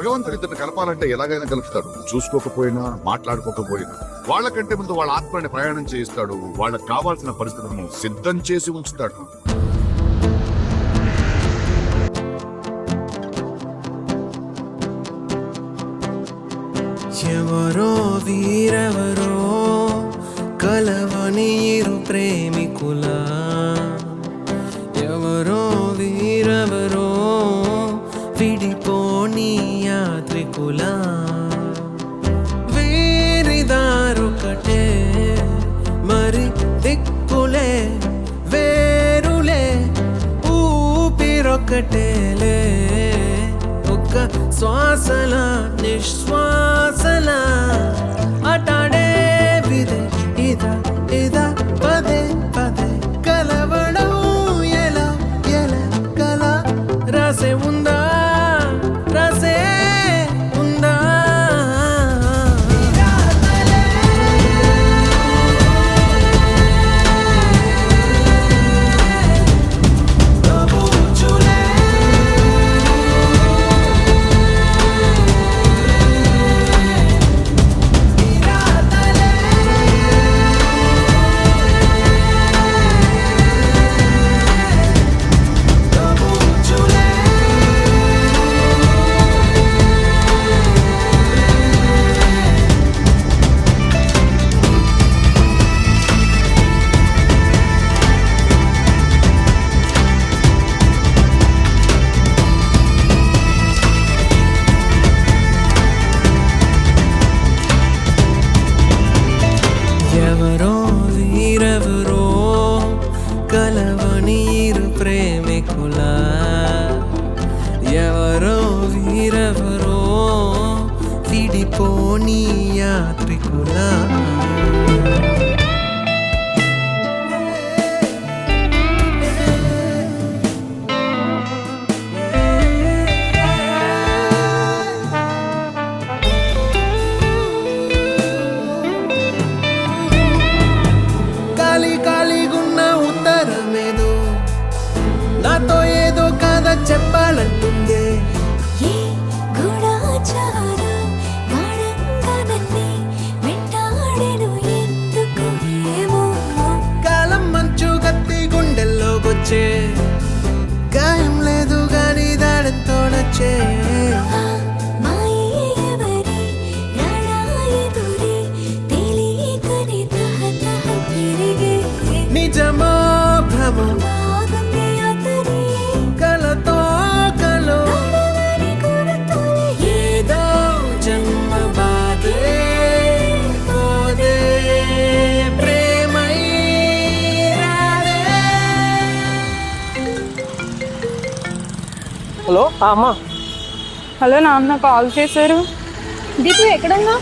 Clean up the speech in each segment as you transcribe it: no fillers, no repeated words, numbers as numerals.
భగవంతుడు ఇద్దరిని కలపాలంటే ఎలాగైనా కలుపుతాడు. చూసుకోకపోయినా, మాట్లాడుకోకపోయినా వాళ్ళకంటే ముందు వాళ్ళ ఆత్మని ప్రయాణం చేయిస్తాడు. వాళ్ళకి కావాల్సిన పరిస్థితులను సిద్ధం చేసి ఉంచుతాడు. ఎవరో వీరెవరో కలవని ఇరు ప్రేమికుల, ఎవరో వీరెవరో విడిపోని యాత్రికుల, వీరిదారొకటే మరి దిక్కులే వేరులే, ఊపిరొకటేలే ఒక్క శ్వాసల నిశ్వాసల అటాడే విదే ఇదా ఇదా పదే పదే కలవడం ఎలా ఎలా కల రాసే ఉందా రాసే ఉందా. ఎవరో వీరెవరో కలవని ఇరు ప్రేమికుల, ఎవరో వీరెవరో విడిపోని యాత్రికుల. ఖాళీ ఖాళీగున్న ఉత్తరమేదో నాతో ఏదో కథ చెప్పాలంటుందే. ఏ గూఢచారం గాఢంగా నన్నే వెంటాడెను ఎందుకు ఏమో. కాలం మంచు గత్తి గుండెల్లోకొచ్చే, గాయం లేదు గాని దాడంతో నచ్చే. ఆ మాయే ఎవరి రాడా ఎదురే తెలియకనే తహతహ పెరిగే. నిజమో భ్రమో బాగుంది అతని కలతో కలో నడవని గుర్తులే. ఏదో జన్మ బాధే పోదే ప్రేమై రాదే. హలో అమ్మ. హలో నాన్న కాల్ చేశారు. దీపు ఎక్కడన్నా?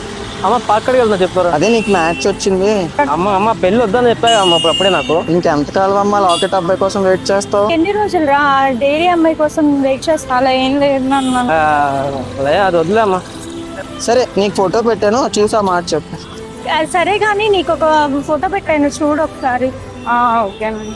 అమ్మ పాక్కడికి వెళ్తున్నా చెప్పారు. అదే నీకు మ్యాచ్ వచ్చింది. అమ్మ పెళ్ళి వద్దని చెప్పావు అమ్మ అప్పుడే నాకు. ఇంకెంతకాలం అమ్మ లాకెట్ అబ్బాయి కోసం వెయిట్ చేస్తావు? ఎన్ని రోజులు రా డైరీ అమ్మాయి కోసం వెయిట్ చేస్తా. అలా ఏం లేదు నాన్న. అది వదిలే అమ్మ. సరే నీకు ఫోటో పెట్టాను, చూసా మాట చెప్పు. సరే కానీ నీకు ఒక ఫోటో పెట్టాను చూడు ఒకసారి. ఓకే నాన్న.